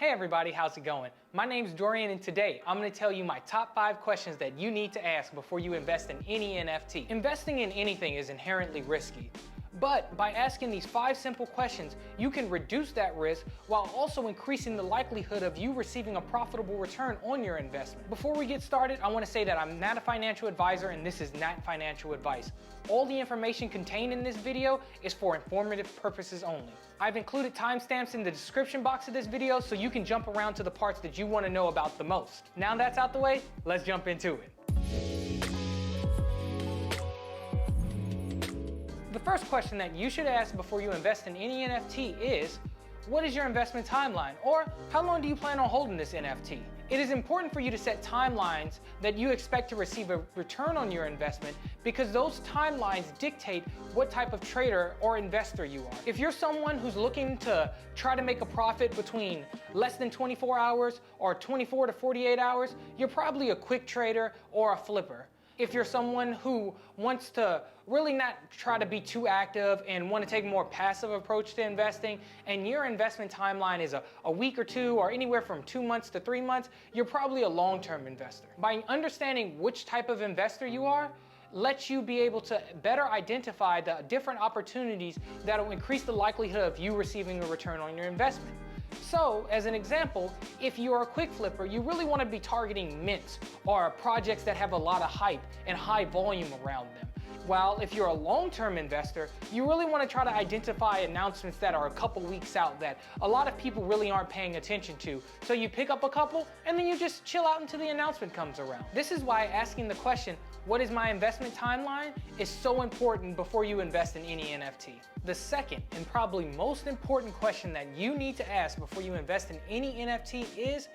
Hey everybody, how's it going? My name's Dorian and today I'm going to tell you my top 5 questions that you need to ask before you invest in any NFT. Investing in anything is inherently risky, but by asking these 5 simple questions, you can reduce that risk while also increasing the likelihood of you receiving a profitable return on your investment. Before we get started, I want to say that I'm not a financial advisor and this is not financial advice. All the information contained in this video is for informative purposes only. I've included timestamps in the description box of this video so you can jump around to the parts that you want to know about the most. Now that's out the way, let's jump into it. The first question that you should ask before you invest in any NFT is, what is your investment timeline? Or how long do you plan on holding this NFT? It is important for you to set timelines that you expect to receive a return on your investment because those timelines dictate what type of trader or investor you are. If you're someone who's looking to try to make a profit between less than 24 hours or 24 to 48 hours, you're probably a quick trader or a flipper. If you're someone who wants to really not try to be too active and want to take a more passive approach to investing, and your investment timeline is a week or 2 or anywhere from 2 months to 3 months, you're probably a long-term investor. By understanding which type of investor you are, lets you be able to better identify the different opportunities that will increase the likelihood of you receiving a return on your investment. So, as an example, if you are a quick flipper, you really want to be targeting mints or projects that have a lot of hype and high volume around them. While if you're a long-term investor, you really want to try to identify announcements that are a couple weeks out that a lot of people really aren't paying attention to. So you pick up a couple and then you just chill out until the announcement comes around. This is why asking the question, what is my investment timeline, is so important before you invest in any NFT. The second and probably most important question that you need to ask before you invest in any NFT is,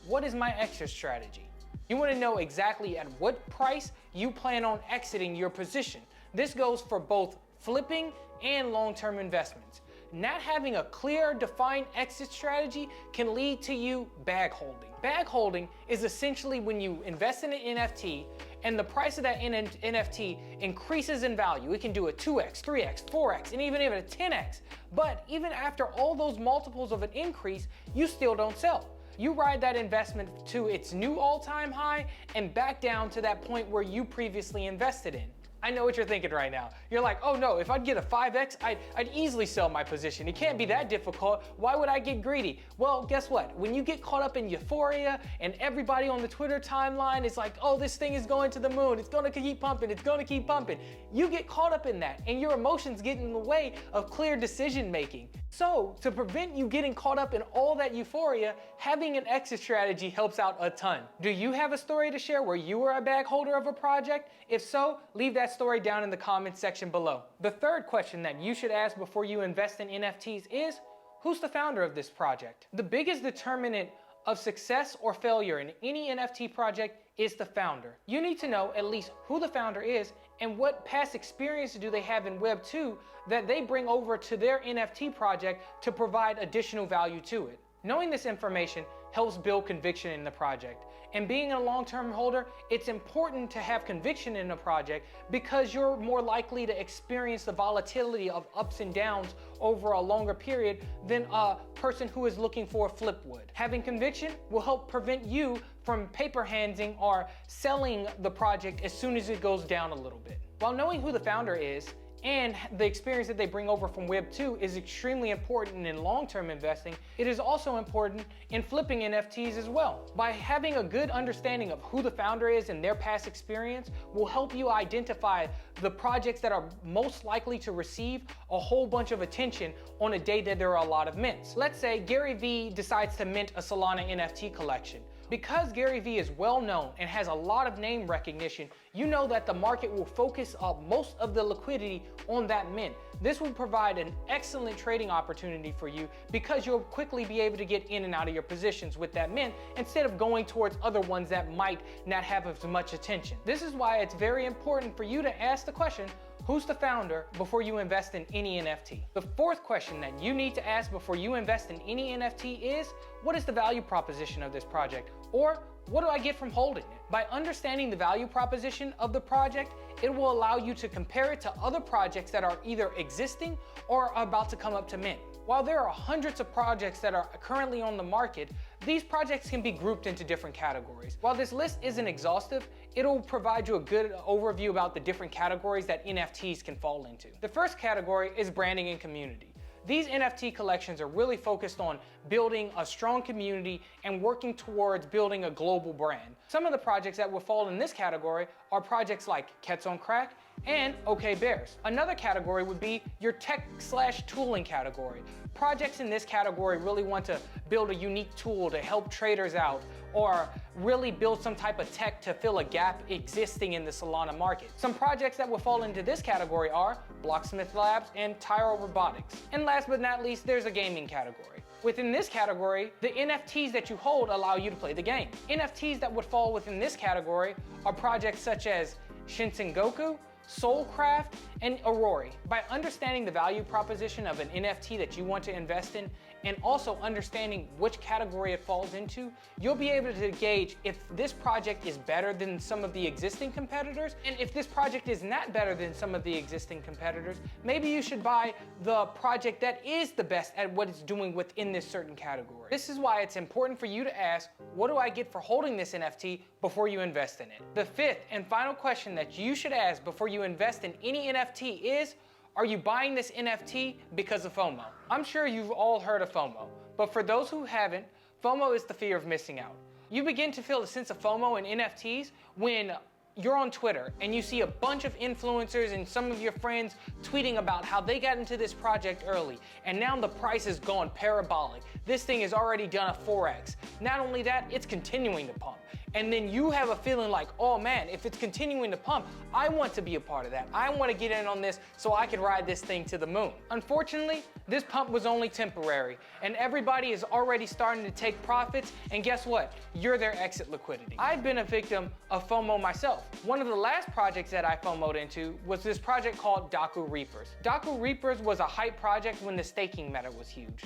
what is my exit strategy? You want to know exactly at what price you plan on exiting your position. This goes for both flipping and long-term investments. Not having a clear, defined exit strategy can lead to you bag holding. Bag holding is essentially when you invest in an NFT and the price of that NFT increases in value. It can do a 2x, 3x, 4x, and even a 10x. But even after all those multiples of an increase, you still don't sell. You ride that investment to its new all-time high and back down to that point where you previously invested in. I know what you're thinking right now. You're like, oh no, if I'd get a 5x, I'd easily sell my position. It can't be that difficult. Why would I get greedy? Well, guess what? When you get caught up in euphoria and everybody on the Twitter timeline is like, oh, this thing is going to the moon. It's gonna keep pumping. It's gonna keep pumping. You get caught up in that and your emotions get in the way of clear decision making. So to prevent you getting caught up in all that euphoria, having an exit strategy helps out a ton. Do you have a story to share where you were a bag holder of a project? If so, leave that story down in the comments section below. The third question that you should ask before you invest in NFTs is, who's the founder of this project? The biggest determinant of success or failure in any NFT project is the founder. You need to know at least who the founder is and what past experience do they have in Web 2 that they bring over to their NFT project to provide additional value to it. Knowing this information helps build conviction in the project. And being a long-term holder, it's important to have conviction in a project because you're more likely to experience the volatility of ups and downs over a longer period than a person who is looking for a flip would. Having conviction will help prevent you from paper handing or selling the project as soon as it goes down a little bit. While knowing who the founder is, and the experience that they bring over from Web 2 is extremely important in long-term investing, it is also important in flipping NFTs as well. By having a good understanding of who the founder is and their past experience will help you identify the projects that are most likely to receive a whole bunch of attention on a day that there are a lot of mints. Let's say Gary Vee decides to mint a Solana NFT collection. Because Gary Vee is well known and has a lot of name recognition, you know that the market will focus up most of the liquidity on that mint. This will provide an excellent trading opportunity for you because you'll quickly be able to get in and out of your positions with that mint instead of going towards other ones that might not have as much attention. This is why it's very important for you to ask the question, who's the founder, before you invest in any NFT. The fourth question that you need to ask before you invest in any NFT is, what is the value proposition of this project? Or what do I get from holding it? By understanding the value proposition of the project, it will allow you to compare it to other projects that are either existing or are about to come up to mint. While there are hundreds of projects that are currently on the market, these projects can be grouped into different categories. While this list isn't exhaustive, it'll provide you a good overview about the different categories that NFTs can fall into. The first category is branding and community. These NFT collections are really focused on building a strong community and working towards building a global brand. Some of the projects that will fall in this category are projects like Cats on Crack and OK Bears. Another category would be your tech/tooling category. Projects in this category really want to build a unique tool to help traders out or really build some type of tech to fill a gap existing in the Solana market. Some projects that will fall into this category are Blocksmith Labs and Tyro Robotics. And last but not least, there's a gaming category. Within this category, the NFTs that you hold allow you to play the game. NFTs that would fall within this category are projects such as Shinsengoku, Soulcraft, and Aurori. By understanding the value proposition of an NFT that you want to invest in, and also understanding which category it falls into, you'll be able to gauge if this project is better than some of the existing competitors, and if this project is not better than some of the existing competitors, maybe you should buy the project that is the best at what it's doing within this certain category. This is why it's important for you to ask, what do I get for holding this NFT before you invest in it? The fifth and final question that you should ask before you invest in any NFT is, are you buying this NFT because of FOMO? I'm sure you've all heard of FOMO, but for those who haven't, FOMO is the fear of missing out. You begin to feel a sense of FOMO in NFTs when you're on Twitter and you see a bunch of influencers and some of your friends tweeting about how they got into this project early and now the price has gone parabolic. This thing has already done a 4x. Not only that, it's continuing to pump. And then you have a feeling like, oh man, if it's continuing to pump, I want to be a part of that. I want to get in on this so I can ride this thing to the moon. Unfortunately, this pump was only temporary and everybody is already starting to take profits, and guess what? You're their exit liquidity. I've been a victim of FOMO myself. One of the last projects that I FOMO'd into was this project called Daku Reapers. Daku Reapers was a hype project when the staking meta was huge.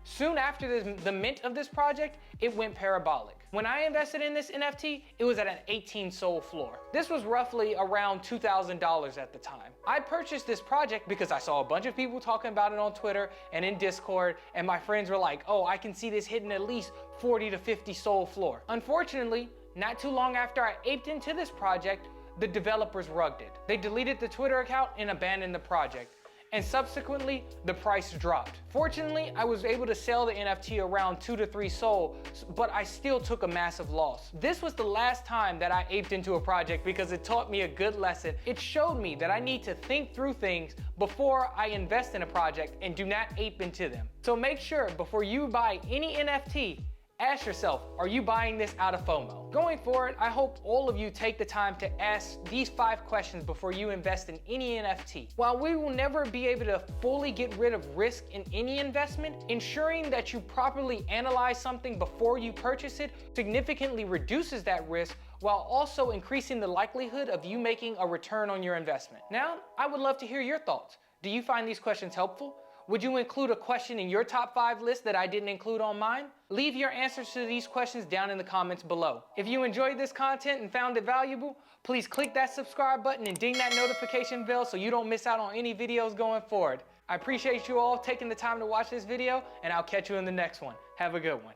Soon after the mint of this project, it went parabolic. When I invested in this NFT, it was at an 18 SOL floor. This was roughly around $2,000 at the time. I purchased this project because I saw a bunch of people talking about it on Twitter and in Discord, and my friends were like, oh, I can see this hitting at least 40 to 50 SOL floor. Unfortunately, not too long after I aped into this project, the developers rugged it. They deleted the Twitter account and abandoned the project. And subsequently, the price dropped. Fortunately, I was able to sell the NFT around 2 to 3 SOL, but I still took a massive loss. This was the last time that I aped into a project because it taught me a good lesson. It showed me that I need to think through things before I invest in a project and do not ape into them. So make sure before you buy any NFT, ask yourself, are you buying this out of FOMO? Going forward, I hope all of you take the time to ask these 5 questions before you invest in any NFT. While we will never be able to fully get rid of risk in any investment, ensuring that you properly analyze something before you purchase it significantly reduces that risk while also increasing the likelihood of you making a return on your investment. Now, I would love to hear your thoughts. Do you find these questions helpful? Would you include a question in your top 5 list that I didn't include on mine? Leave your answers to these questions down in the comments below. If you enjoyed this content and found it valuable, please click that subscribe button and ding that notification bell so you don't miss out on any videos going forward. I appreciate you all taking the time to watch this video, and I'll catch you in the next one. Have a good one.